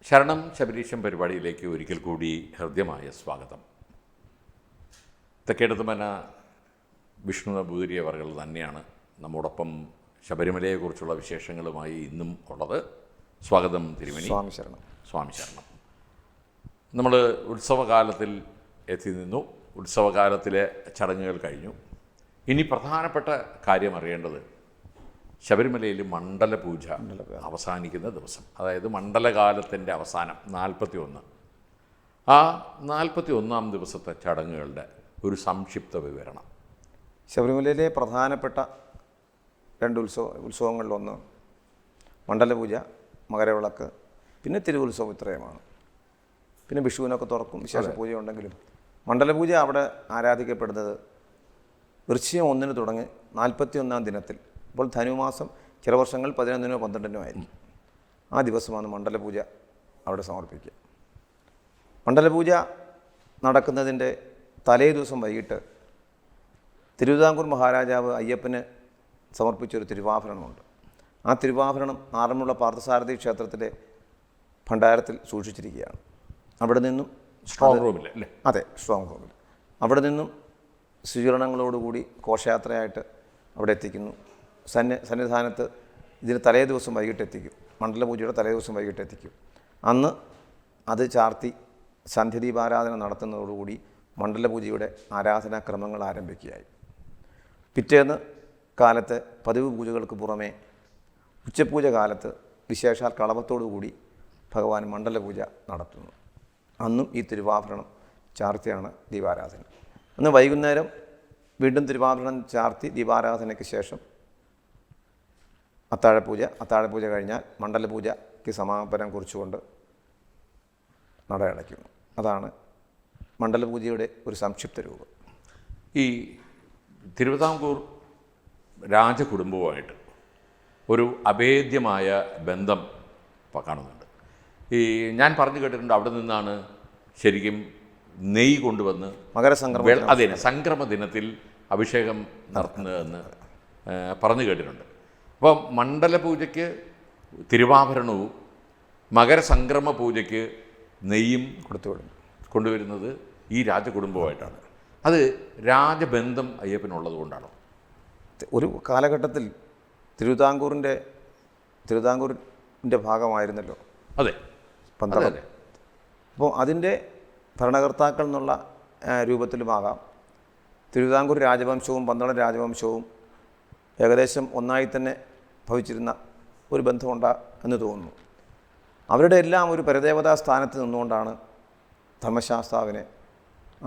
ശരണം ശബരീശം പരിപാടിയിലേക്ക് ഒരിക്കൽ കൂടി ഹൃദ്യമായ സ്വാഗതം. തെക്കേടത്തുമന വിഷ്ണു നമ്പൂതിരി അവർകൾ തന്നെയാണ് നമ്മോടൊപ്പം ശബരിമലയെക്കുറിച്ചുള്ള വിശേഷങ്ങളുമായി ഇന്നും ഉള്ളത്. സ്വാഗതം തിരുമേനി. സ്വാമി ശരണം. സ്വാമി ശരണം. നമ്മൾ ഉത്സവകാലത്തിൽ എത്തി നിന്നു. ഉത്സവകാലത്തിലെ ചടങ്ങുകൾ കഴിഞ്ഞു. ഇനി പ്രധാനപ്പെട്ട കാര്യം അറിയേണ്ടത് ശബരിമലയിൽ മണ്ഡലപൂജ അവസാനിക്കുന്ന ദിവസം, അതായത് മണ്ഡലകാലത്തിൻ്റെ അവസാനം 41. ആ 41-ാം ദിവസത്തെ ചടങ്ങുകളുടെ ഒരു സംക്ഷിപ്ത വിവരണം. ശബരിമലയിലെ പ്രധാനപ്പെട്ട രണ്ട് ഉത്സവങ്ങളിലൊന്ന് മണ്ഡലപൂജ, മകരവിളക്ക്, പിന്നെ തിരുവുത്സവം. ഇത്രയുമാണ്. പിന്നെ വിഷുവിനൊക്കെ തുറക്കും, വിശേഷ പൂജയുണ്ടെങ്കിലും മണ്ഡലപൂജ അവിടെ ആരാധിക്കപ്പെടുന്നത് വൃശ്ചികം 1-ന് തുടങ്ങി 41-ാം ദിനത്തിൽ, ഇപ്പോൾ ധനുമാസം ചില വർഷങ്ങൾ 11-നോ 12-നോ ആയിരിക്കും. ആ ദിവസമാണ് മണ്ഡലപൂജ അവിടെ സമർപ്പിക്കുക. മണ്ഡലപൂജ നടക്കുന്നതിൻ്റെ തലേ ദിവസം വൈകിട്ട് തിരുവിതാംകൂർ മഹാരാജാവ് അയ്യപ്പന് സമർപ്പിച്ചൊരു തിരുവാഭരണമുണ്ട്. ആ തിരുവാഭരണം ആറന്മുള പാർത്ഥസാരഥി ക്ഷേത്രത്തിലെ ഭണ്ഡാരത്തിൽ സൂക്ഷിച്ചിരിക്കുകയാണ്. അവിടെ നിന്നും സ്ട്രോങ് റൂമിൽ അല്ലേ? അതെ, സ്ട്രോങ് റൂമിൽ. അവിടെ നിന്നും സ്വീകരണങ്ങളോടുകൂടി ഘോഷയാത്രയായിട്ട് അവിടെ എത്തിക്കുന്നു. സന്നിധാനത്ത് ഇതിന് തലേ ദിവസം വൈകിട്ട് എത്തിക്കും. മണ്ഡലപൂജയുടെ തലേ ദിവസം വൈകിട്ട് എത്തിക്കും. അന്ന് അത് ചാർത്തി സന്ധ്യദീപാരാധന നടത്തുന്നതോടുകൂടി മണ്ഡലപൂജയുടെ ആരാധനാക്രമങ്ങൾ ആരംഭിക്കുകയായി. പിറ്റേന്ന് കാലത്ത് പതിവ് പൂജകൾക്ക് പുറമേ ഉച്ചപൂജ കാലത്ത് വിശേഷാൽ കളഭത്തോടുകൂടി ഭഗവാൻ മണ്ഡലപൂജ നടത്തുന്നു. അന്നും ഈ തിരുവാഭരണം ചാർത്തിയാണ് ദീപാരാധന. അന്ന് വൈകുന്നേരം വീണ്ടും തിരുവാഭരണം ചാർത്തി ദീപാരാധനയ്ക്ക് ശേഷം അത്താഴപൂജ കഴിഞ്ഞാൽ മണ്ഡലപൂജയ്ക്ക് സമാപനം കുറിച്ചുകൊണ്ട് നട അടയ്ക്കുന്നു. അതാണ് മണ്ഡലപൂജയുടെ ഒരു സംക്ഷിപ്ത രൂപം. ഈ തിരുവിതാംകൂർ രാജകുടുംബവുമായിട്ട് ഒരു അഭേദ്യമായ ബന്ധം കാണുന്നുണ്ട്. ഈ ഞാൻ പറഞ്ഞു കേട്ടിട്ടുണ്ട്, അവിടെ നിന്നാണ് ശരിക്കും നെയ്യ് കൊണ്ടുവന്ന് സംക്രമ ദിനത്തിൽ അഭിഷേകം നടത്തുന്നതെന്ന് പറഞ്ഞു കേട്ടിട്ടുണ്ട്. അപ്പം മണ്ഡലപൂജയ്ക്ക് തിരുവാഭരണവും മകരസംക്രമ പൂജയ്ക്ക് നെയ്യും കൊണ്ടുവരുന്നത് ഈ രാജകുടുംബമായിട്ടാണ്. അത് രാജബന്ധം അയ്യപ്പനുള്ളത് കൊണ്ടാണോ? ഒരു കാലഘട്ടത്തിൽ തിരുവിതാംകൂറിൻ്റെ ഭാഗമായിരുന്നല്ലോ. അതെ, പന്തളം. അപ്പോൾ അതിൻ്റെ ഭരണകർത്താക്കൾ എന്നുള്ള രൂപത്തിലുമാകാം തിരുവിതാംകൂർ രാജവംശവും പന്തളം രാജവംശവും ഏകദേശം ഒന്നായി തന്നെ ഭവിച്ചിരുന്ന ഒരു ബന്ധമുണ്ട് എന്ന് തോന്നുന്നു. അവരുടെ എല്ലാം ഒരു പരദേവതാ സ്ഥാനത്ത് നിന്നുകൊണ്ടാണ് ധർമ്മശാസ്താവിനെ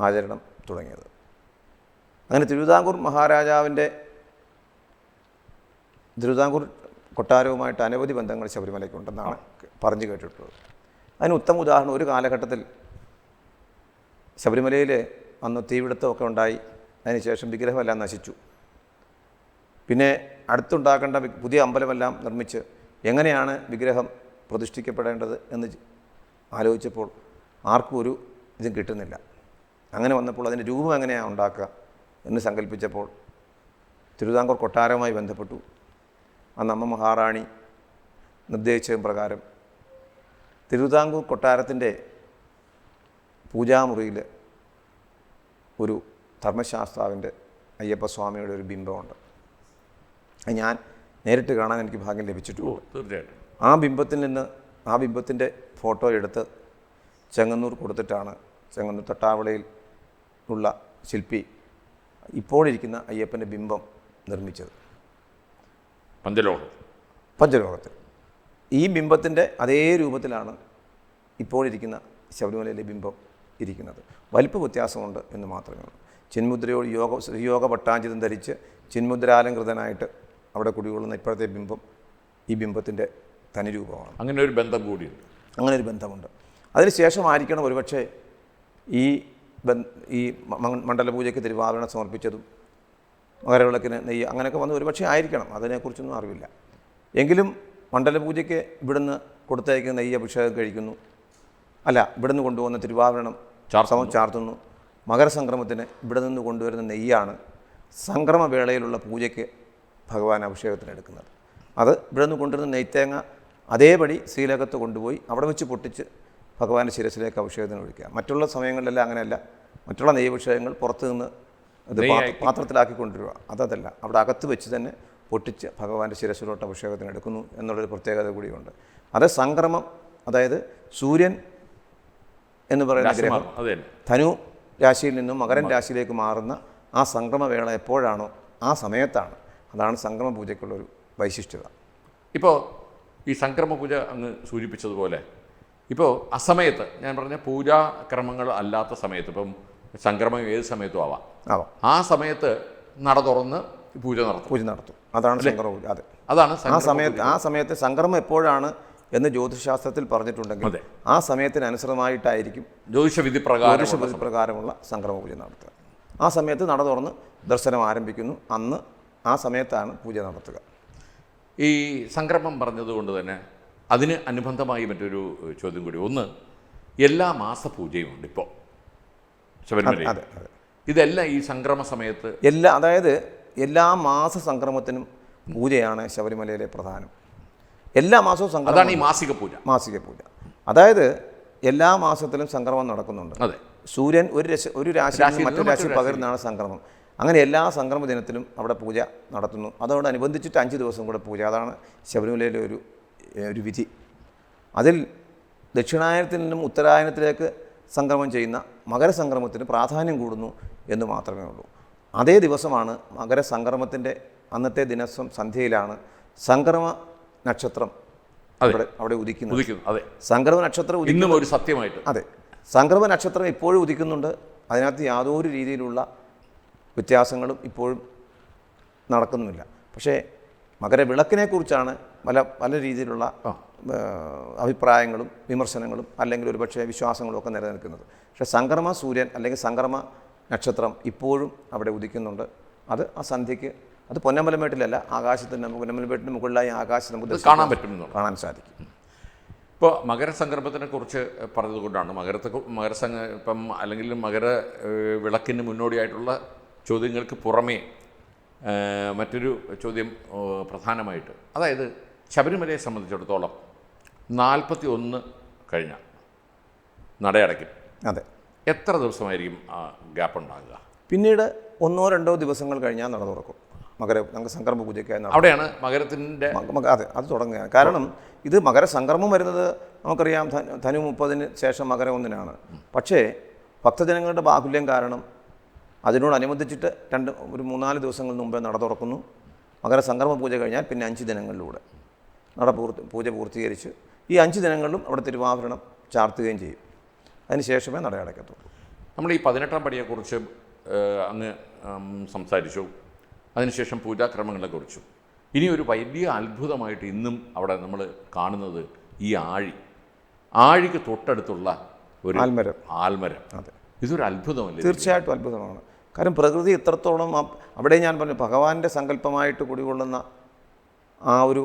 ആചരണം തുടങ്ങിയത്. അങ്ങനെ തിരുവിതാംകൂർ കൊട്ടാരവുമായിട്ട് അനവധി ബന്ധങ്ങൾ ശബരിമലയ്ക്കുണ്ടെന്നാണ് പറഞ്ഞു കേട്ടിട്ടുള്ളത്. അതിന് ഉത്തമ ഉദാഹരണം, ഒരു കാലഘട്ടത്തിൽ ശബരിമലയിൽ അന്ന് തീപിടുത്തമൊക്കെ ഉണ്ടായി. അതിനുശേഷം വിഗ്രഹമെല്ലാം നശിച്ചു. പിന്നെ അടുത്തുണ്ടാക്കേണ്ട പുതിയ അമ്പലമെല്ലാം നിർമ്മിച്ച് എങ്ങനെയാണ് വിഗ്രഹം പ്രതിഷ്ഠിക്കപ്പെടേണ്ടത് എന്ന് ആലോചിച്ചപ്പോൾ ആർക്കും ഒരു ഇതും കിട്ടുന്നില്ല. അങ്ങനെ വന്നപ്പോൾ അതിൻ്റെ രൂപം എങ്ങനെയാണ് ഉണ്ടാക്കുക എന്ന് സങ്കല്പിച്ചപ്പോൾ തിരുവിതാംകൂർ കൊട്ടാരവുമായി ബന്ധപ്പെട്ടു. അന്ന് അമ്മ മഹാറാണി നിർദ്ദേശിച്ചതും പ്രകാരം തിരുവിതാംകൂർ കൊട്ടാരത്തിൻ്റെ പൂജാമുറിയിൽ ഒരു ധർമ്മശാസ്താവിൻ്റെ അയ്യപ്പസ്വാമിയുടെ ഒരു ബിംബമുണ്ട്. അത് ഞാൻ നേരിട്ട് കാണാൻ എനിക്ക് ഭാഗ്യം ലഭിച്ചിട്ടുള്ളൂ. തീർച്ചയായിട്ടും ആ ബിംബത്തിൻ്റെ ഫോട്ടോ എടുത്ത് ചെങ്ങന്നൂർ കൊടുത്തിട്ടാണ് ചെങ്ങന്നൂർ തട്ടാവളയിൽ ഉള്ള ശില്പി ഇപ്പോഴിരിക്കുന്ന അയ്യപ്പൻ്റെ ബിംബം നിർമ്മിച്ചത്. പഞ്ചലോകത്തിൽ ഈ ബിംബത്തിൻ്റെ അതേ രൂപത്തിലാണ് ഇപ്പോഴിരിക്കുന്ന ശബരിമലയിലെ ബിംബം ഇരിക്കുന്നത്. വലിപ്പ വ്യത്യാസമുണ്ട് എന്ന് മാത്രമേ ഉള്ളൂ. ചിന്മുദ്രയോട് യോഗ പട്ടാഞ്ചിതം ധരിച്ച് ചിന്മുദ്രാലങ്കൃതനായിട്ട് അവിടെ കുടികൊള്ളുന്ന ഇപ്പോഴത്തെ ബിംബം ഈ ബിംബത്തിൻ്റെ തനിരൂപമാണ്. അങ്ങനെ ഒരു ബന്ധം കൂടിയുണ്ട്. അങ്ങനെ ഒരു ബന്ധമുണ്ട്. അതിനുശേഷമായിരിക്കണം ഒരുപക്ഷെ ഈ മണ്ഡലപൂജയ്ക്ക് തിരുവാഭരണം സമർപ്പിച്ചതും മകരവിളക്കിന് നെയ്യ് അങ്ങനെയൊക്കെ വന്ന് ഒരുപക്ഷെ ആയിരിക്കണം. അതിനെക്കുറിച്ചൊന്നും അറിവില്ല. എങ്കിലും മണ്ഡലപൂജയ്ക്ക് ഇവിടുന്ന് കൊടുത്തയക്കുന്ന നെയ്യ് അഭിഷേകം കഴിക്കുന്നു. ഇവിടുന്ന് കൊണ്ടുവന്ന തിരുവാഭരണം ചാർത്തുന്നു. മകരസംക്രമത്തിന് ഇവിടെ നിന്ന് കൊണ്ടുവരുന്ന നെയ്യാണ് സംക്രമവേളയിലുള്ള പൂജയ്ക്ക് ഭഗവാൻ അഭിഷേകത്തിന് എടുക്കുന്നത്. അത് ഇവിടെ നിന്ന് കൊണ്ടുവരുന്ന നെയ്ത്തേങ്ങ അതേപടി ശ്രീലകത്ത് കൊണ്ടുപോയി അവിടെ വെച്ച് പൊട്ടിച്ച് ഭഗവാന്റെ ശിരസിലേക്ക് അഭിഷേകത്തിന് ഒഴിക്കുക. മറ്റുള്ള സമയങ്ങളിലെല്ലാം അങ്ങനെയല്ല. മറ്റുള്ള നെയ്യഭിഷേകങ്ങൾ പുറത്തു നിന്ന് ഇത് പാത്രത്തിലാക്കി കൊണ്ടുവരിക. അതല്ല, അവിടെ അകത്ത് വെച്ച് തന്നെ പൊട്ടിച്ച് ഭഗവാന്റെ ശിരസിലോട്ട് അഭിഷേകത്തിന് എടുക്കുന്നു എന്നുള്ളൊരു പ്രത്യേകത കൂടിയുണ്ട്. അത് സംക്രമം, അതായത് സൂര്യൻ എന്ന് പറയുന്ന ഗ്രഹം ധനു രാശിയിൽ നിന്നും മകരൻ രാശിയിലേക്ക് മാറുന്ന ആ സംക്രമവേള എപ്പോഴാണോ ആ സമയത്താണ്. അതാണ് സംക്രമ പൂജയ്ക്കുള്ളൊരു വൈശിഷ്ട്യത. ഇപ്പോൾ ഈ സംക്രമ പൂജ അങ്ങ് സൂചിപ്പിച്ചതുപോലെ ഇപ്പോൾ അസമയത്ത് ഞാൻ പറഞ്ഞ പൂജാക്രമങ്ങൾ അല്ലാത്ത സമയത്ത്, ഇപ്പം സംക്രമം ഏത് സമയത്തും ആവാം, ആ സമയത്ത് നട തുറന്ന് പൂജ നടത്തും. അതാണ് സംക്രമ പൂജ. അതാണ് ആ സമയത്ത് സംക്രമം എപ്പോഴാണ് എന്ന് ജ്യോതിഷശാസ്ത്രത്തിൽ പറഞ്ഞിട്ടുണ്ടെങ്കിൽ ആ സമയത്തിനനുസൃതമായിട്ടായിരിക്കും ജ്യോതിഷവിധി പ്രകാരമുള്ള സംക്രമ പൂജ നടത്തുക. ആ സമയത്ത് നട തുറന്ന് ദർശനം ആരംഭിക്കുന്നു. അന്ന് ആ സമയത്താണ് പൂജ നടത്തുക. ഈ സംക്രമം പറഞ്ഞതുകൊണ്ട് തന്നെ അതിന് അനുബന്ധമായി മറ്റൊരു ചോദ്യം കൂടി. ഒന്ന്, എല്ലാ മാസപൂജയും ഉണ്ട് ഇപ്പോൾ ശബരിമല. ഇതെല്ലാം ഈ സംക്രമ സമയത്ത് അതായത് എല്ലാ മാസ സംക്രമത്തിനും പൂജയാണ് ശബരിമലയിലെ പ്രധാനം. എല്ലാ മാസവും സംക്രമം. അതാണ് ഈ മാസിക പൂജ. അതായത് എല്ലാ മാസത്തിലും സംക്രമം നടക്കുന്നുണ്ട്. സൂര്യൻ ഒരു രാശിയിൽ നിന്ന് മറ്റൊരു രാശി പകരുന്നതാണ് സംക്രമം. അങ്ങനെ എല്ലാ സംക്രമ ദിനത്തിലും അവിടെ പൂജ നടത്തുന്നു. അതോടനുബന്ധിച്ചിട്ട് 5 ദിവസം കൂടെ പൂജ. അതാണ് ശബരിമലയിലെ ഒരു വിധി. അതിൽ ദക്ഷിണായനത്തിൽ നിന്നും ഉത്തരായനത്തിലേക്ക് സംക്രമം ചെയ്യുന്ന മകരസംക്രമത്തിന് പ്രാധാന്യം കൂടുന്നു എന്ന് മാത്രമേ ഉള്ളൂ. അതേ ദിവസമാണ് മകരസംക്രമത്തിൻ്റെ അന്നത്തെ ദിവസം സന്ധ്യയിലാണ് സംക്രമ നക്ഷത്രം അവിടെ ഉദിക്കുന്നത്. സംക്രമ നക്ഷത്രം ഇന്നും ഒരു സത്യമായിട്ട്. അതെ, സംക്രമ നക്ഷത്രം ഇപ്പോഴും ഉദിക്കുന്നുണ്ട്. അതിനകത്ത് യാതൊരു രീതിയിലുള്ള വ്യത്യാസങ്ങളും ഇപ്പോഴും നടക്കുന്നുമില്ല. പക്ഷേ മകരവിളക്കിനെക്കുറിച്ചാണ് പല രീതിയിലുള്ള അഭിപ്രായങ്ങളും വിമർശനങ്ങളും അല്ലെങ്കിൽ ഒരുപക്ഷെ വിശ്വാസങ്ങളും ഒക്കെ നിലനിൽക്കുന്നത്. പക്ഷേ സംക്രമ സൂര്യൻ അല്ലെങ്കിൽ സംക്രമ നക്ഷത്രം ഇപ്പോഴും അവിടെ ഉദിക്കുന്നുണ്ട്. അത് ആ സന്ധ്യയ്ക്ക്, അത് പൊന്നമ്പലമേട്ടിലല്ല, ആകാശത്തിന്, പൊന്നമ്പലമേട്ടിന് മുകളിലായി ആകാശം നമുക്ക് കാണാൻ സാധിക്കും. ഇപ്പോൾ മകരസംക്രമത്തിനെ കുറിച്ച് പറഞ്ഞതുകൊണ്ടാണ് ഇപ്പം അല്ലെങ്കിൽ മകര വിളക്കിന് മുന്നോടിയായിട്ടുള്ള ചോദ്യങ്ങൾക്ക് പുറമേ മറ്റൊരു ചോദ്യം പ്രധാനമായിട്ട്, അതായത് ശബരിമലയെ സംബന്ധിച്ചിടത്തോളം 41 കഴിഞ്ഞ നടയടയ്ക്കും. അതെ, എത്ര ദിവസമായിരിക്കും ആ ഗ്യാപ്പ് ഉണ്ടാകുക? പിന്നീട് 1-2 ദിവസങ്ങൾ കഴിഞ്ഞാൽ നട തുറക്കും. നമുക്ക് സംക്രമ പൂജയ്ക്കായി അവിടെയാണ് മകരത്തിൻ്റെ അതെ അത് തുടങ്ങുകയാണ്. കാരണം ഇത് മകരസംക്രമം വരുന്നത് നമുക്കറിയാം ധനു 30-ന് ശേഷം മകരം 1-നാണ്. പക്ഷേ ഭക്തജനങ്ങളുടെ ബാഹുല്യം കാരണം അതിനോടനുബന്ധിച്ചിട്ട് 3-4 ദിവസങ്ങൾ മുമ്പേ നട തുറക്കുന്നു. മകരസംക്രമ പൂജ കഴിഞ്ഞാൽ പിന്നെ 5 ദിനങ്ങളിലൂടെ പൂജ പൂർത്തീകരിച്ച് ഈ 5 ദിനങ്ങളിലും അവിടെ തിരുവാഭരണം ചാർത്തുകയും ചെയ്യും. അതിന് ശേഷമേ നട അടയ്ക്കത്തുള്ളൂ. നമ്മൾ ഈ 18-ാം പടിയെക്കുറിച്ച് അങ്ങ് സംസാരിച്ചു, അതിനുശേഷം പൂജാക്രമങ്ങളെക്കുറിച്ചും. ഇനി ഒരു വലിയ അത്ഭുതമായിട്ട് ഇന്നും അവിടെ നമ്മൾ കാണുന്നത് ഈ ആഴിക്ക് തൊട്ടടുത്തുള്ള ഒരു ആൽമരം. അതെ, ഇതൊരു അത്ഭുതമല്ലേ? തീർച്ചയായിട്ടും അത്ഭുതമാണ്. കാരണം പ്രകൃതി ഇത്രത്തോളം അവിടെ ഞാൻ പറഞ്ഞു ഭഗവാന്റെ സങ്കല്പമായിട്ട് കുടികൊള്ളുന്ന ആ ഒരു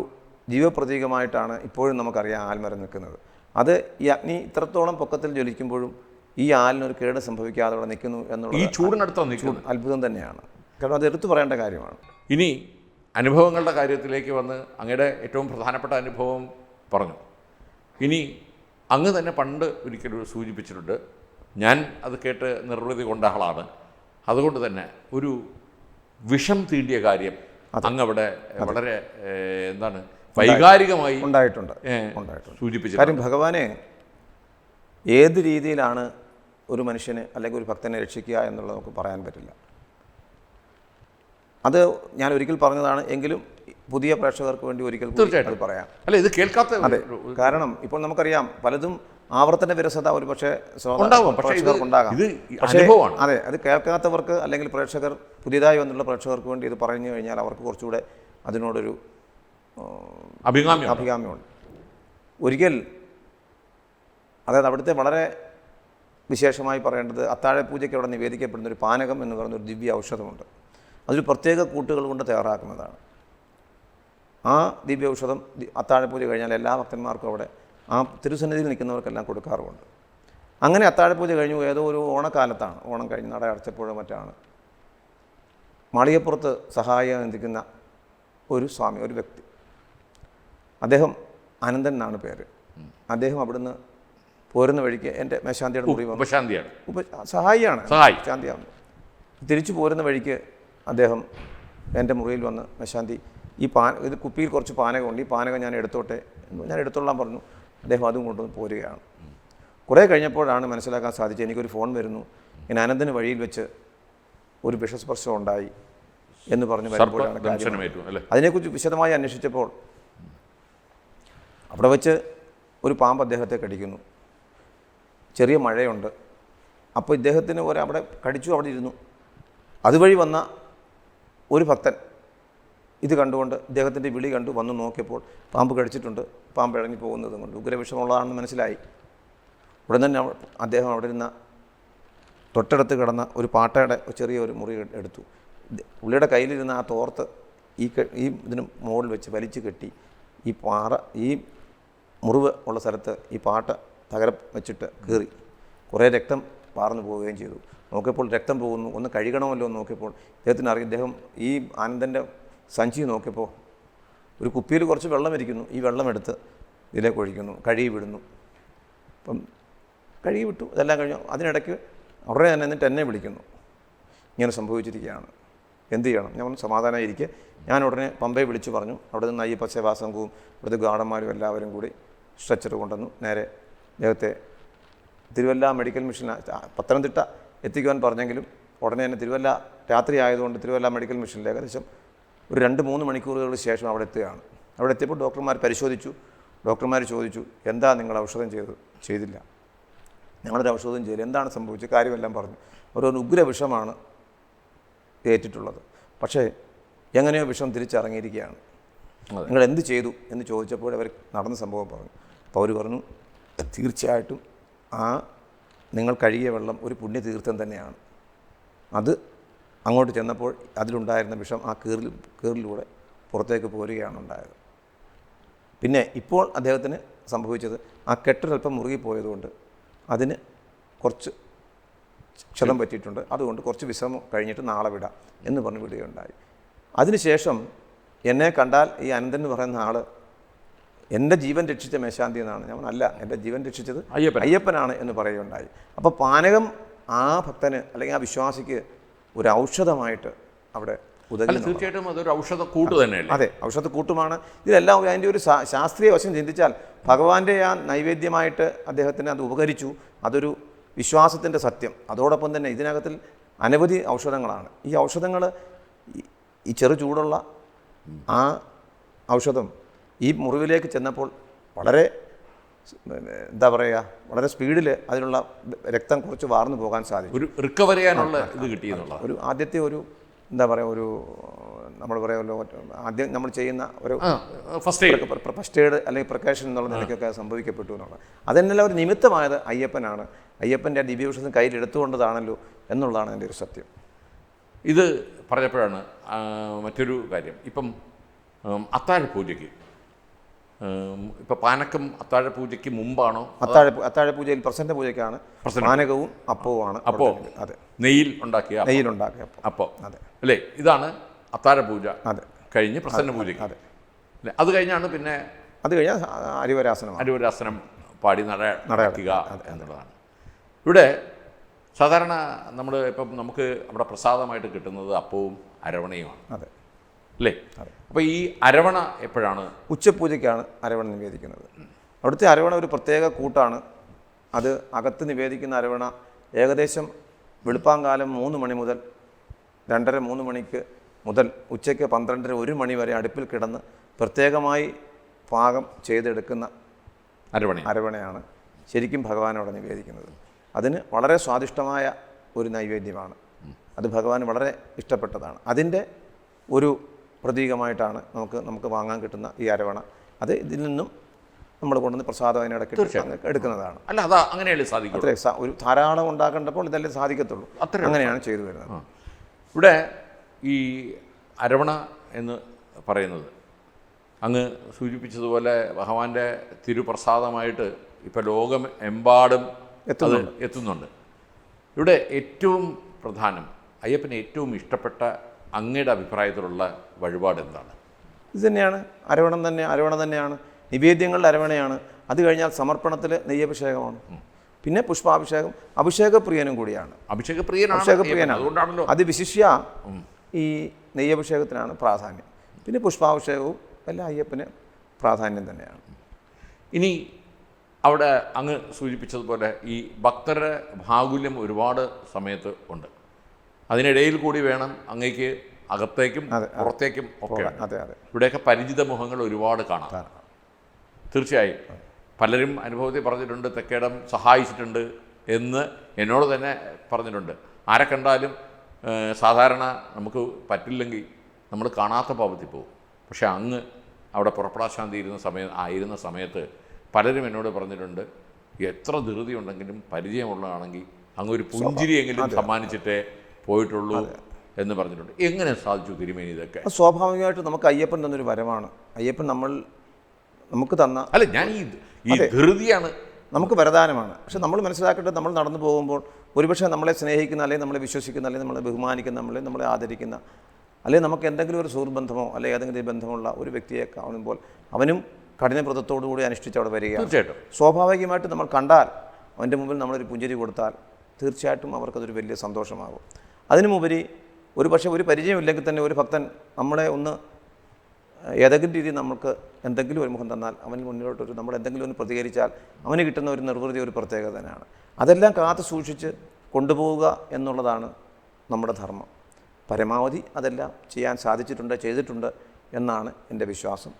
ജീവപ്രതീകമായിട്ടാണ് ഇപ്പോഴും നമുക്കറിയാം ആൽമരം നിൽക്കുന്നത്. അത് ഈ അഗ്നി ഇത്രത്തോളം പൊക്കത്തിൽ ജ്വലിക്കുമ്പോഴും ഈ ആലിനൊരു കേട് സംഭവിക്കാതെ അവിടെ നിൽക്കുന്നു എന്നുള്ള ഈ ചൂടിനടുത്ത് അത്ഭുതം തന്നെയാണ്. കാരണം അത് എടുത്തു പറയേണ്ട കാര്യമാണ്. ഇനി അനുഭവങ്ങളുടെ കാര്യത്തിലേക്ക് വന്ന് അങ്ങയുടെ ഏറ്റവും പ്രധാനപ്പെട്ട അനുഭവം പറഞ്ഞു. ഇനി അങ്ങ് തന്നെ പണ്ട് ഒരിക്കലും സൂചിപ്പിച്ചിട്ടുണ്ട്, ഞാൻ അത് കേട്ട് നിർവൃതി കൊണ്ട ആളാണ്. അതുകൊണ്ട് തന്നെ ഒരു വിഷം തീണ്ടിയ കാര്യം അങ്ങവിടെ വളരെ വൈകാരികമായി ഉണ്ടായിട്ടുണ്ട് സൂചിപ്പിച്ചു. കാര്യം ഭഗവാനെ ഏത് രീതിയിലാണ് ഒരു മനുഷ്യന് അല്ലെങ്കിൽ ഒരു ഭക്തനെ രക്ഷിക്കുക എന്നുള്ളത് നമുക്ക് പറയാൻ പറ്റില്ല. അത് ഞാൻ ഒരിക്കൽ പറഞ്ഞതാണ്. എങ്കിലും പുതിയ പ്രേക്ഷകർക്ക് വേണ്ടി ഒരിക്കൽ അത് പറയാം. അല്ല, ഇത് കേൾക്കാത്ത. അതെ, കാരണം ഇപ്പോൾ നമുക്കറിയാം പലതും ആവർത്തന വിരസത ഒരു പക്ഷേ പ്രേക്ഷകർക്കുണ്ടാകാം. പക്ഷേ അതെ, അത് കേൾക്കാത്തവർക്ക് അല്ലെങ്കിൽ പ്രേക്ഷകർ പുതിയതായി വന്നുള്ള പ്രേക്ഷകർക്ക് വേണ്ടി ഇത് പറഞ്ഞു കഴിഞ്ഞാൽ അവർക്ക് കുറച്ചുകൂടെ അതിനോടൊരു അഭികാമ്യമുണ്ട്. ഒരിക്കൽ, അതായത് അവിടുത്തെ വളരെ വിശേഷമായി പറയേണ്ടത് അത്താഴപൂജയ്ക്ക് അവിടെ നിവേദിക്കപ്പെടുന്ന ഒരു പാനകം എന്ന് പറയുന്നൊരു ദിവ്യ ഔഷധമുണ്ട്. അതൊരു പ്രത്യേക കൂട്ടുകൾ കൊണ്ട് തയ്യാറാക്കുന്നതാണ്. ആ ദിവ്യ ഔഷധം അത്താഴപൂജ കഴിഞ്ഞാൽ എല്ലാ ഭക്തന്മാർക്കും അവിടെ ആ തിരുസന്നിധിയിൽ നിൽക്കുന്നവർക്കെല്ലാം കൊടുക്കാറുമുണ്ട്. അങ്ങനെ അത്താഴപൂജ കഴിഞ്ഞു ഏതോ ഒരു ഓണക്കാലത്താണ്, ഓണം കഴിഞ്ഞ് നട അടച്ചപ്പോഴോ മറ്റാണ്, മാളികപ്പുറത്ത് സഹായം നിൽക്കുന്ന ഒരു സ്വാമി, ഒരു വ്യക്തി, അദ്ദേഹം അനന്തൻ എന്നാണ് പേര്. അദ്ദേഹം അവിടുന്ന് പോരുന്ന വഴിക്ക് എൻ്റെ മേശാന്തിയുടെ മുറി വന്നു. ഉപശാന്തിയാണ്, സഹായിയാണ്, സഹായി ശാന്തിയാണ്. തിരിച്ചു പോരുന്ന വഴിക്ക് അദ്ദേഹം എൻ്റെ മുറിയിൽ വന്ന്, മേശാന്തി ഈ ഇത് കുപ്പിയിൽ കുറച്ച് പാനകമുണ്ട്, ഈ പാനകം ഞാൻ എടുത്തോട്ടെ, ഞാൻ എടുത്തോളാൻ പറഞ്ഞു. അദ്ദേഹം അതും കൊണ്ടുവന്ന് പോരുകയാണ്. കുറേ കഴിഞ്ഞപ്പോഴാണ് മനസ്സിലാക്കാൻ സാധിച്ചത്, എനിക്കൊരു ഫോൺ വരുന്നു, ഇങ്ങനെ അനന്തന് വഴിയിൽ വെച്ച് ഒരു വിഷസ്പർശം ഉണ്ടായി എന്ന് പറഞ്ഞ് വരുമ്പോഴാണ് കാര്യം. അതിനെക്കുറിച്ച് വിശദമായി അന്വേഷിച്ചപ്പോൾ അവിടെ വെച്ച് ഒരു പാമ്പ് അദ്ദേഹത്തെ കടിക്കുന്നു. ചെറിയ മഴയുണ്ട്. അപ്പോൾ ഇദ്ദേഹത്തിന് അവിടെ കടിച്ചു, അവിടെ ഇരുന്നു. അതുവഴി വന്ന ഒരു ഭക്തൻ ഇത് കണ്ടുകൊണ്ട് ഇദ്ദേഹത്തിൻ്റെ വിളി കണ്ടു വന്ന് നോക്കിയപ്പോൾ പാമ്പ് കടിച്ചിട്ടുണ്ട്, പാമ്പ് ഇറങ്ങി പോകുന്നതും കൊണ്ട് ഉഗ്രവിഷമുള്ളതാണെന്ന് മനസ്സിലായി. ഉടൻ തന്നെ അദ്ദേഹം അവിടെ ഇരുന്ന തൊട്ടടുത്ത് കിടന്ന ഒരു പാട്ടയുടെ ചെറിയൊരു മുറി എടുത്തു. പുള്ളിയുടെ കയ്യിലിരുന്ന ആ തോർത്ത് ഈ ഇതിന് മുകളിൽ വെച്ച് വലിച്ചു കെട്ടി ഈ മുറിവ് ഉള്ള സ്ഥലത്ത് ഈ പാട്ട തകരം വെച്ചിട്ട് കീറി. കുറേ രക്തം വാർന്നു പോവുകയും ചെയ്തു. നോക്കിയപ്പോൾ രക്തം പോകുന്നു, ഒന്ന് കഴുകണമല്ലോ എന്ന് നോക്കിയപ്പോൾ ഇദ്ദേഹത്തിന് അറിയാം. ഇദ്ദേഹം ഈ ആനന്ദൻ്റെ സഞ്ചി നോക്കിയപ്പോൾ ഒരു കുപ്പിയിൽ കുറച്ച് വെള്ളം ഇരിക്കുന്നു. ഈ വെള്ളം എടുത്ത് ഇതിലേക്ക് ഒഴിക്കുന്നു, കഴുകി വിടുന്നു. അപ്പം കഴുകി വിട്ടു, ഇതെല്ലാം കഴിഞ്ഞു. അതിനിടയ്ക്ക് ഉടനെ തന്നെ എന്നിട്ട് എന്നെ വിളിക്കുന്നു, ഇങ്ങനെ സംഭവിച്ചിരിക്കുകയാണ്, എന്ത് ചെയ്യണം? ഞാൻ പറഞ്ഞു സമാധാനമായിരിക്കെ. ഞാൻ ഉടനെ പമ്പയെ വിളിച്ചു പറഞ്ഞു. അവിടെ നിന്ന് അയ്യപ്പ സേവാ സംഘവും ഇവിടുത്തെ ഗാർഡന്മാരും എല്ലാവരും കൂടി സ്ട്രെച്ചർ കൊണ്ടുവന്നു. നേരെ അദ്ദേഹത്തെ തിരുവല്ല മെഡിക്കൽ മിഷൻ പത്തനംതിട്ട എത്തിക്കുവാൻ പറഞ്ഞെങ്കിലും ഉടനെ തന്നെ തിരുവല്ല രാത്രി ആയതുകൊണ്ട് തിരുവല്ല മെഡിക്കൽ മിഷനിൽ ഏകദേശം ഒരു 2-3 മണിക്കൂറുകൾക്ക് ശേഷം അവിടെ എത്തുകയാണ്. അവിടെ എത്തിയപ്പോൾ ഡോക്ടർമാർ പരിശോധിച്ചു. ഡോക്ടർമാർ ചോദിച്ചു, എന്താ നിങ്ങൾ ഔഷധം ചെയ്തില്ല, ഞങ്ങളൊരു ഔഷധം ചെയ്തില്ല, എന്താണ് സംഭവിച്ചത്, കാര്യമെല്ലാം പറഞ്ഞു. ഓരോ ഉഗ്രവിഷമാണ് ഏറ്റിട്ടുള്ളത്, പക്ഷേ എങ്ങനെയോ വിഷം തിരിച്ചിറങ്ങിയിരിക്കുകയാണ്, നിങ്ങൾ എന്ത് ചെയ്തു എന്ന് ചോദിച്ചപ്പോൾ അവർ നടന്ന സംഭവം പറഞ്ഞു. അപ്പോൾ അവർ പറഞ്ഞു, തീർച്ചയായിട്ടും നിങ്ങൾ കഴുകിയ വെള്ളം ഒരു പുണ്യതീർത്ഥം തന്നെയാണ്. അത് അങ്ങോട്ട് ചെന്നപ്പോൾ അതിലുണ്ടായിരുന്ന വിഷം ആ കീറിലൂടെ പുറത്തേക്ക് പോരുകയാണ് ഉണ്ടായത്. പിന്നെ ഇപ്പോൾ അദ്ദേഹത്തിന് സംഭവിച്ചത് ആ കെട്ടൊരൽപ്പം മുറുകിപ്പോയതുകൊണ്ട് അതിന് കുറച്ച് ക്ഷതം പറ്റിയിട്ടുണ്ട്. അതുകൊണ്ട് കുറച്ച് വിശ്രമം കഴിഞ്ഞിട്ട് നാളെ വിടാം എന്ന് പറഞ്ഞ് വിടുകയുണ്ടായി. അതിനുശേഷം എന്നെ കണ്ടാൽ ഈ അനന്തൻ എന്ന് പറയുന്ന ആൾ എൻ്റെ ജീവൻ രക്ഷിച്ച മേശാന്തി എന്നാണ്. ഞാൻ അല്ല, എൻ്റെ ജീവൻ രക്ഷിച്ചത് അയ്യപ്പനാണ് എന്ന് പറയുകയുണ്ടായി. അപ്പോൾ പാനകം ആ ഭക്തന് അല്ലെങ്കിൽ ആ വിശ്വാസിക്ക് ഒരു ഔഷധമായിട്ട് അവിടെ ഉദകി. തീർച്ചയായിട്ടും അതൊരു ഔഷധക്കൂട്ട് തന്നെയല്ലേ? അതെ, ഔഷധക്കൂട്ടുമാണ്. ഇതിലെല്ലാം അതിൻ്റെ ഒരു ശാസ്ത്രീയ വശം ചിന്തിച്ചാൽ ഭഗവാന്റെ ആ നൈവേദ്യമായിട്ട് അദ്ദേഹത്തിന് അത് ഉപകരിച്ചു. അതൊരു വിശ്വാസത്തിൻ്റെ സത്യം. അതോടൊപ്പം തന്നെ ഇതിനകത്തിൽ അനവധി ഔഷധങ്ങളാണ്. ഈ ഔഷധങ്ങൾ ഈ ചെറു ചൂടുള്ള ആ ഔഷധം ഈ മുറിവിലേക്ക് ചെന്നപ്പോൾ വളരെ എന്താ പറയുക, വളരെ സ്പീഡിൽ അതിനുള്ള രക്തം കുറച്ച് വാർന്നു പോകാൻ സാധിക്കും. ഒരു റിക്കവർ ചെയ്യാനുള്ള ഇത് കിട്ടിയെന്നുള്ള ഒരു ആദ്യത്തെ ഒരു എന്താ പറയുക, ഒരു നമ്മൾ പറയുമല്ലോ, ആദ്യം നമ്മൾ ചെയ്യുന്ന ഒരു ഫസ്റ്റ് എയ്ഡ് അല്ലെങ്കിൽ പ്രിക്കോഷൻ എന്നുള്ള നിലയ്ക്കൊക്കെ സംഭവിക്കപ്പെട്ടു എന്നുള്ളത്. അതിനെല്ലാം ഒരു നിമിത്തമായത് അയ്യപ്പനാണ്. അയ്യപ്പൻ്റെ ആ ദിവ്യവിശ്വാസം കയ്യിലെടുത്തുകൊണ്ടതാണല്ലോ എന്നുള്ളതാണ് എൻ്റെ ഒരു സത്യം. ഇത് പറഞ്ഞപ്പോഴാണ് മറ്റൊരു കാര്യം. ഇപ്പം അത്താഴപൂജയ്ക്ക് ഇപ്പം പാനക്കം അത്താഴപൂജയ്ക്ക് മുമ്പാണോ? അത്താഴപൂജയിൽ പ്രസന്ന പൂജയ്ക്കാണ് പാനകവും അപ്പവുമാണ്. അപ്പോൾ അതെ, നെയ്യിലുണ്ടാക്കിയ അപ്പോൾ അതെ അല്ലേ? ഇതാണ് അത്താഴപൂജ. അതെ, കഴിഞ്ഞ് പ്രസന്ന പൂജയ്ക്ക്. അതെ, അത് കഴിഞ്ഞാണ് പിന്നെ അത് കഴിഞ്ഞാൽ അരിവരാസനം പാടി നടക്കുക എന്നുള്ളതാണ്. ഇവിടെ സാധാരണ നമ്മൾ ഇപ്പം നമുക്ക് അവിടെ പ്രസാദമായിട്ട് കിട്ടുന്നത് അപ്പവും അരവണയുമാണ്. അതെ അല്ലേ? അപ്പോൾ ഈ അരവണ എപ്പോഴാണ്? ഉച്ചപൂജയ്ക്കാണ് അരവണ നിവേദിക്കുന്നത്. അവിടുത്തെ അരവണ ഒരു പ്രത്യേക കൂട്ടാണ്. അത് അകത്ത് നിവേദിക്കുന്ന അരവണ ഏകദേശം വെളുപ്പാങ്കാലം 3 മണി മുതൽ 2:30-3 മണിക്ക് മുതൽ ഉച്ചയ്ക്ക് 12:30-1 മണി വരെ അടുപ്പിൽ കിടന്ന് പ്രത്യേകമായി പാകം ചെയ്തെടുക്കുന്ന അരവണയാണ് ശരിക്കും ഭഗവാനോട് നിവേദിക്കുന്നത്. അതിന് വളരെ സ്വാദിഷ്ടമായ ഒരു നൈവേദ്യമാണ്. അത് ഭഗവാന് വളരെ ഇഷ്ടപ്പെട്ടതാണ്. അതിൻ്റെ ഒരു പ്രതീകമായിട്ടാണ് നമുക്ക് വാങ്ങാൻ കിട്ടുന്ന ഈ അരവണ. അത് ഇതിൽ നിന്നും നമ്മൾ കൊണ്ടുവന്ന് പ്രസാദം അതിനിടയ്ക്ക് എടുക്കുന്നതാണ്. അല്ല, അത് അങ്ങനെയല്ലേ സാധിക്കും? അത്രേ, ഒരു ധാരാളം ഉണ്ടാക്കേണ്ടപ്പോൾ ഇതല്ലേ സാധിക്കത്തുള്ളൂ. അങ്ങനെയാണ് ചെയ്തു വരുന്നത്. ഇവിടെ ഈ അരവണ എന്ന് പറയുന്നത് അങ്ങ് സൂചിപ്പിച്ചതുപോലെ ഭഗവാന്റെ തിരുപ്രസാദമായിട്ട് ഇപ്പോൾ ലോകം എമ്പാടും എത്തുന്നുണ്ട്. ഇവിടെ ഏറ്റവും പ്രധാനം, അയ്യപ്പന് ഏറ്റവും ഇഷ്ടപ്പെട്ട അങ്ങയുടെ അഭിപ്രായത്തിലുള്ള വഴിപാട് എന്താണ്? ഇത് തന്നെയാണ്, അരവണ തന്നെയാണ്. നിവേദ്യങ്ങളുടെ അരവണയാണ്. അത് കഴിഞ്ഞാൽ സമർപ്പണത്തിൽ നെയ്യഭിഷേകമാണ്, പിന്നെ പുഷ്പാഭിഷേകം. അഭിഷേകപ്രിയനും കൂടിയാണ്, അഭിഷേകപ്രിയനാണ്. അതുകൊണ്ടാണല്ലോ അത് വിശിഷ്യ ഈ നെയ്യഭിഷേകത്തിനാണ് പ്രാധാന്യം. പിന്നെ പുഷ്പാഭിഷേകവും എല്ലാം അയ്യപ്പന് പ്രാധാന്യം തന്നെയാണ്. ഇനി അവിടെ അങ്ങ് സൂചിപ്പിച്ചതുപോലെ ഈ ഭക്തരുടെ ബാഹുല്യം ഒരുപാട് സമയത്ത് ഉണ്ട്. അതിനിടയിൽ കൂടി വേണം അങ്ങേക്ക് അകത്തേക്കും പുറത്തേക്കും ഒക്കെ. ഇവിടെയൊക്കെ പരിചിത മുഖങ്ങൾ ഒരുപാട് കാണാം. തീർച്ചയായും പലരും അനുഭവത്തിൽ പറഞ്ഞിട്ടുണ്ട്, തെക്കേടം സഹായിച്ചിട്ടുണ്ട് എന്ന് എന്നോട് തന്നെ പറഞ്ഞിട്ടുണ്ട്. ആരെ കണ്ടാലും സാധാരണ നമുക്ക് പറ്റില്ലെങ്കിൽ നമ്മൾ കാണാത്ത പാപത്തിൽ പോകും. പക്ഷേ അങ്ങ് അവിടെ പുറപ്പെടാശാന്തി ആയിരുന്ന സമയത്ത് പലരും എന്നോട് പറഞ്ഞിട്ടുണ്ട്, എത്ര ധൃതി ഉണ്ടെങ്കിലും പരിചയമുള്ളതാണെങ്കിൽ അങ്ങ് ഒരു പുഞ്ചിരിയെങ്കിലും സമ്മാനിച്ചിട്ടേ പോയിട്ടുള്ളൂ എന്ന് പറഞ്ഞിട്ടുണ്ട്. എങ്ങനെ സാധിച്ചു തിരുമേനി ഇതൊക്കെ? സ്വാഭാവികമായിട്ട് നമുക്ക് അയ്യപ്പൻ തന്നൊരു വരമാണ്. അയ്യപ്പൻ നമുക്ക് തന്ന അല്ല, ഞാൻ ഈ ധൃതിയാണ് നമുക്ക് വരദാനമാണ്. പക്ഷെ നമ്മൾ മനസ്സിലാക്കേണ്ടത്, നമ്മൾ നടന്നു പോകുമ്പോൾ ഒരുപക്ഷെ നമ്മളെ സ്നേഹിക്കുന്ന, അല്ലെങ്കിൽ നമ്മളെ വിശ്വസിക്കുന്ന, അല്ലെങ്കിൽ നമ്മളെ ബഹുമാനിക്കുന്ന, നമ്മളെ ആദരിക്കുന്ന, അല്ലെങ്കിൽ നമുക്ക് എന്തെങ്കിലും ഒരു സുഹൃബന്ധമോ അല്ലെങ്കിൽ ഏതെങ്കിലും ബന്ധമുള്ള ഒരു വ്യക്തിയെ കാണുമ്പോൾ അവനും കഠിനവ്രതത്തോടുകൂടി അനുഷ്ഠിച്ച് അവിടെ വരികയാണ്. തീർച്ചയായിട്ടും സ്വാഭാവികമായിട്ട് നമ്മൾ കണ്ടാൽ, അവൻ്റെ മുമ്പിൽ നമ്മളൊരു പുഞ്ചിരി കൊടുത്താൽ തീർച്ചയായിട്ടും അവർക്കതൊരു വലിയ സന്തോഷമാകും. അതിനുമുപരി ഒരു പരിചയമില്ലെങ്കിൽ തന്നെ ഒരു ഭക്തൻ നമ്മളെ ഒന്ന് ഏതെങ്കിലും രീതിയിൽ നമുക്ക് എന്തെങ്കിലും ഒരു മുഖം തന്നാൽ, അവന് മുന്നിലോട്ടൊരു നമ്മൾ എന്തെങ്കിലും ഒന്ന് പ്രതികരിച്ചാൽ അവന് കിട്ടുന്ന ഒരു നിർവൃതി ഒരു പ്രത്യേകത തന്നെയാണ്. അതെല്ലാം കാത്തു സൂക്ഷിച്ച് കൊണ്ടുപോവുക എന്നുള്ളതാണ് നമ്മുടെ ധർമ്മം. പരമാവധി അതെല്ലാം ചെയ്യാൻ ചെയ്തിട്ടുണ്ട് എന്നാണ് എൻ്റെ വിശ്വാസം.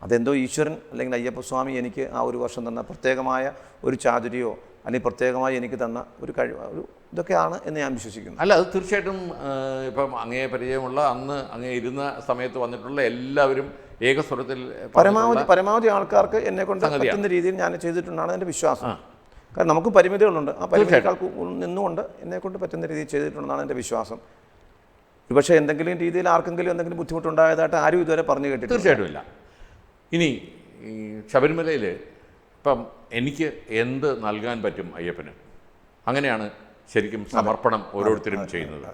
അതെന്തോ ഈശ്വരൻ അല്ലെങ്കിൽ അയ്യപ്പസ്വാമി എനിക്ക് ആ ഒരു വർഷം തന്ന പ്രത്യേകമായ ഒരു ചാതുര്യമോ അല്ലെങ്കിൽ പ്രത്യേകമായി എനിക്ക് തന്ന ഒരു ഇതൊക്കെയാണ് എന്ന് ഞാൻ വിശ്വസിക്കുന്നു. അല്ല, അത് തീർച്ചയായിട്ടും ഇപ്പം അങ്ങേ പരിചയമുള്ള അന്ന് അങ്ങേ ഇരുന്ന സമയത്ത് വന്നിട്ടുള്ള എല്ലാവരും ഏകസ്വരത്തിൽ പരമാവധി ആൾക്കാർക്ക് എന്നെ കൊണ്ട് പറ്റുന്ന രീതിയിൽ ഞാൻ ചെയ്തിട്ടുണ്ടാണ് എൻ്റെ വിശ്വാസം. കാരണം നമുക്ക് പരിമിതികളുണ്ട്, ആ പരിമിതികൾക്ക് നിന്നുകൊണ്ട് എന്നെക്കൊണ്ട് പറ്റുന്ന രീതിയിൽ ചെയ്തിട്ടുണ്ടെന്നാണ് എൻ്റെ വിശ്വാസം. ഒരുപക്ഷെ എന്തെങ്കിലും രീതിയിൽ ആർക്കെങ്കിലും എന്തെങ്കിലും ബുദ്ധിമുട്ടുണ്ടായതായിട്ട് ആരും ഇതുവരെ പറഞ്ഞു കേട്ടിട്ടില്ല. തീർച്ചയായിട്ടും ഇല്ല. ഇനി ഈ ശബരിമലയിൽ ഇപ്പം എനിക്ക് എന്ത് നൽകാൻ പറ്റും അയ്യപ്പന്? അങ്ങനെയാണ് ശരിക്കും സമർപ്പണം ഓരോരുത്തരും ചെയ്യുന്നത്.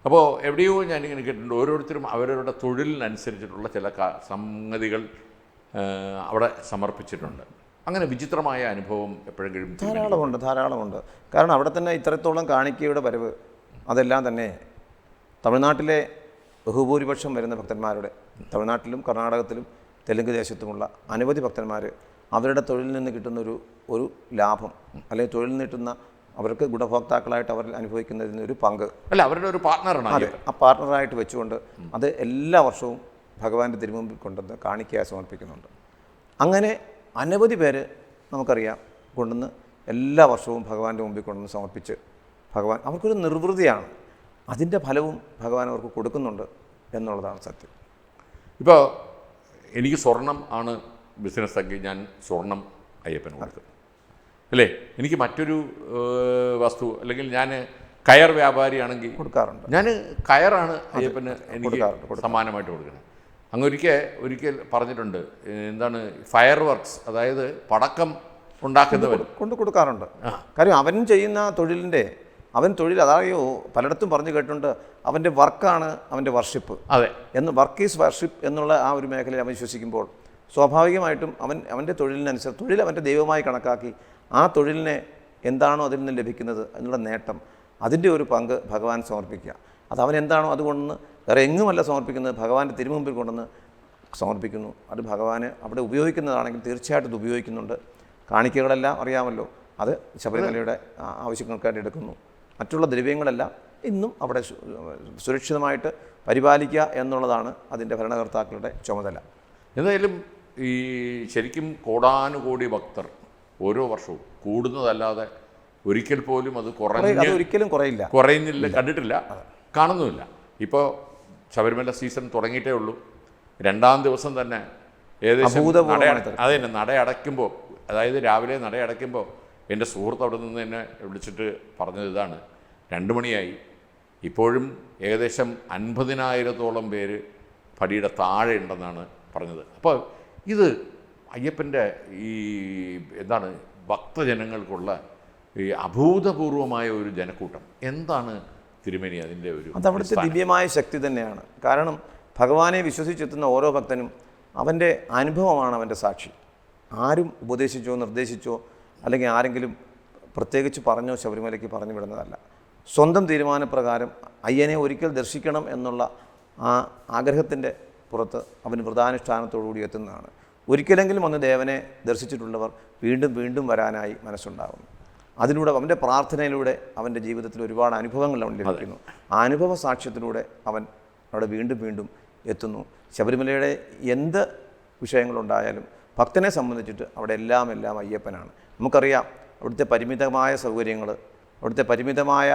അപ്പോൾ എവിടെയോ ഞാനിങ്ങനെ കേട്ടിട്ടുണ്ട്, ഓരോരുത്തരും അവരവരുടെ തൊഴിലിനനുസരിച്ചിട്ടുള്ള ചില സംഗതികൾ അവിടെ സമർപ്പിച്ചിട്ടുണ്ട്. അങ്ങനെ വിചിത്രമായ അനുഭവം എപ്പോഴെങ്കിലും? ധാരാളമുണ്ട്. കാരണം അവിടെ തന്നെ ഇത്രത്തോളം കാണിക്കയുടെ വരവ്, അതെല്ലാം തന്നെ തമിഴ്നാട്ടിലെ ബഹുഭൂരിപക്ഷം വരുന്ന ഭക്തന്മാരുടെ, തമിഴ്നാട്ടിലും കർണാടകത്തിലും തെലുങ്ക് ദേശത്തുമുള്ള അനവധി ഭക്തന്മാർ അവരുടെ തൊഴിലിൽ നിന്ന് കിട്ടുന്ന ഒരു ലാഭം, അല്ലെങ്കിൽ തൊഴിലിൽ നിന്ന് കിട്ടുന്ന അവർക്ക് ഗുണഭോക്താക്കളായിട്ട് അവർ അനുഭവിക്കുന്നതിന് ഒരു പങ്ക്, അല്ല അവരുടെ ഒരു പാർട്ട്ണറാണ്. അതെ, ആ പാർട്ട്ണറായിട്ട് വെച്ചുകൊണ്ട് അത് എല്ലാ വർഷവും ഭഗവാന്റെ തിരുമുമ്പിൽ കൊണ്ടുവന്ന് കാണിക്കയായി സമർപ്പിക്കുന്നുണ്ട്. അങ്ങനെ അനവധി പേര് നമുക്കറിയാം കൊണ്ടുവന്ന് എല്ലാ വർഷവും ഭഗവാന്റെ മുമ്പിൽ കൊണ്ടുവന്ന് സമർപ്പിച്ച് ഭഗവാൻ അവർക്കൊരു നിർവൃതിയാണ്. അതിൻ്റെ ഫലവും ഭഗവാൻ അവർക്ക് കൊടുക്കുന്നുണ്ട് എന്നുള്ളതാണ് സത്യം. ഇപ്പോൾ എനിക്ക് സ്വർണം ആണ് ബിസിനസ് എങ്കിൽ ഞാൻ സ്വർണം അയ്യപ്പന് കൊടുക്കും, അല്ലേ? എനിക്ക് മറ്റൊരു വസ്തു, അല്ലെങ്കിൽ ഞാൻ കയർ വ്യാപാരിയാണെങ്കിൽ കൊടുക്കാറുണ്ട്. ഞാൻ കയറാണ് അയ്യപ്പന് എനിക്ക് സമ്മാനമായിട്ട് കൊടുക്കുന്നത്. അങ്ങ് ഒരിക്കൽ പറഞ്ഞിട്ടുണ്ട്, എന്താണ് ഫയർ വർക്ക്സ്, അതായത് പടക്കം ഉണ്ടാക്കുന്നവർ കൊടുക്കാറുണ്ട്. കാര്യം അവൻ ചെയ്യുന്ന തൊഴിൽ അതായോ പലയിടത്തും പറഞ്ഞു കേട്ടിട്ടുണ്ട്, അവൻ്റെ വർക്കാണ് അവൻ്റെ വർഷിപ്പ്. അതെ, വർക്ക് ഈസ് വർഷിപ്പ് എന്നുള്ള ആ ഒരു മേഖലയിൽ അവൻ വിശ്വസിക്കുമ്പോൾ സ്വാഭാവികമായിട്ടും അവൻ്റെ തൊഴിലിനനുസരിച്ച് തൊഴിൽ അവൻ്റെ ദൈവമായി കണക്കാക്കി ആ തൊഴിലിനെ എന്താണോ അതിൽ നിന്ന് ലഭിക്കുന്നത് എന്നുള്ള നേട്ടം, അതിൻ്റെ ഒരു പങ്ക് ഭഗവാൻ സമർപ്പിക്കുക. അത് അവൻ എന്താണോ അതുകൊണ്ടെന്ന് വേറെ എങ്ങുമല്ല സമർപ്പിക്കുന്നത്, ഭഗവാന്റെ തിരുമുമ്പിൽ കൊണ്ടുവന്ന് സമർപ്പിക്കുന്നു. അത് ഭഗവാന് അവിടെ ഉപയോഗിക്കുന്നതാണെങ്കിൽ തീർച്ചയായിട്ടും ഇത് ഉപയോഗിക്കുന്നുണ്ട്. കാണിക്കകളെല്ലാം അറിയാമല്ലോ, അത് ശബരിമലയുടെ ആവശ്യങ്ങൾക്കായിട്ട് എടുക്കുന്നു. മറ്റുള്ള ദ്രവ്യങ്ങളെല്ലാം ഇന്നും അവിടെ സുരക്ഷിതമായിട്ട് പരിപാലിക്കുക എന്നുള്ളതാണ് അതിൻ്റെ ഭരണകർത്താക്കളുടെ ചുമതല. എന്തായാലും ഈ ശരിക്കും കോടാനുകോടി ഭക്തർ ഓരോ വർഷവും കൂടുന്നതല്ലാതെ ഒരിക്കൽ പോലും അത് ഒരിക്കലും കുറയുന്നില്ല, കണ്ടിട്ടില്ല, കാണുന്നുമില്ല. ഇപ്പോൾ ശബരിമല സീസൺ തുടങ്ങിയിട്ടേ ഉള്ളൂ. 2-ാം ദിവസം തന്നെ ഏകദേശം നട അടയ്ക്കുമ്പോൾ, അതായത് രാവിലെ നട അടയ്ക്കുമ്പോൾ എൻ്റെ സുഹൃത്ത് അവിടെ നിന്ന് എന്നെ വിളിച്ചിട്ട് പറഞ്ഞത് ഇതാണ്, 2 മണിയായി, ഇപ്പോഴും ഏകദേശം 50,000-ഓളം പേര് പടിയുടെ താഴെ ഉണ്ടെന്നാണ് പറഞ്ഞത്. അപ്പോൾ ഇത് അയ്യപ്പൻ്റെ ഈ എന്താണ് ഭക്തജനങ്ങൾക്കുള്ള ഈ അഭൂതപൂർവമായ ഒരു ജനക്കൂട്ടം, എന്താണ് തിരുമേനി അതിൻ്റെ ഒരു? അതവിടുത്തെ ദിവ്യമായ ശക്തി തന്നെയാണ്. കാരണം ഭഗവാനെ വിശ്വസിച്ചെത്തുന്ന ഓരോ ഭക്തനും അവൻ്റെ അനുഭവമാണ് അവൻ്റെ സാക്ഷി. ആരും ഉപദേശിച്ചോ നിർദ്ദേശിച്ചോ അല്ലെങ്കിൽ ആരെങ്കിലും പ്രത്യേകിച്ച് പറഞ്ഞോ ശബരിമലയ്ക്ക് പറഞ്ഞു വിടുന്നതല്ല. സ്വന്തം തീരുമാനപ്രകാരം അയ്യനെ ഒരിക്കൽ ദർശിക്കണം എന്നുള്ള ആ ആഗ്രഹത്തിൻ്റെ പുറത്ത് അവൻ വ്രതാനുഷ്ഠാനത്തോടുകൂടി എത്തുന്നതാണ്. ഒരിക്കലെങ്കിലും ഒന്ന് ദേവനെ ദർശിച്ചിട്ടുള്ളവർ വീണ്ടും വീണ്ടും വരാനായി മനസ്സുണ്ടാകുന്നു. അതിലൂടെ അവൻ്റെ പ്രാർത്ഥനയിലൂടെ അവൻ്റെ ജീവിതത്തിൽ ഒരുപാട് അനുഭവങ്ങൾ അവൻ ലഭിക്കുന്നു. ആ അനുഭവ സാക്ഷ്യത്തിലൂടെ അവൻ അവിടെ വീണ്ടും വീണ്ടും എത്തുന്നു. ശബരിമലയുടെ എന്ത് വിഷയങ്ങളുണ്ടായാലും ഭക്തനെ സംബന്ധിച്ചിട്ട് അവിടെ എല്ലാം അയ്യപ്പനാണ്. നമുക്കറിയാം അവിടുത്തെ പരിമിതമായ സൗകര്യങ്ങൾ, അവിടുത്തെ പരിമിതമായ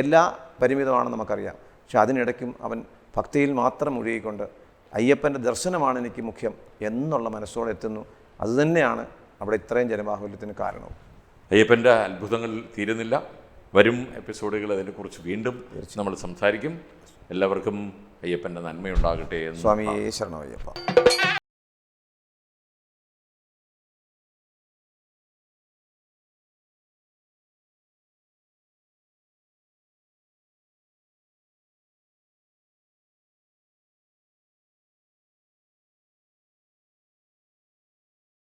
എല്ലാ പരിമിതമാണെന്ന് നമുക്കറിയാം. പക്ഷെ അതിനിടയ്ക്കും അവൻ ഭക്തിയിൽ മാത്രം മുഴുകിക്കൊണ്ട് അയ്യപ്പൻ്റെ ദർശനമാണ് എനിക്ക് മുഖ്യം എന്നുള്ള മനസ്സോടെ എത്തുന്നു. അതുതന്നെയാണ് അവിടെ ഇത്രയും ജനബാഹുല്യത്തിന് കാരണവും. അയ്യപ്പൻ്റെ അത്ഭുതങ്ങൾ തീരുന്നില്ല. വരും എപ്പിസോഡുകൾ അതിനെക്കുറിച്ച് വീണ്ടും നമ്മൾ സംസാരിക്കും. എല്ലാവർക്കും അയ്യപ്പൻ്റെ നന്മയുണ്ടാകട്ടെ എന്ന് സ്വാമിയേ ശരണമയ്യപ്പ.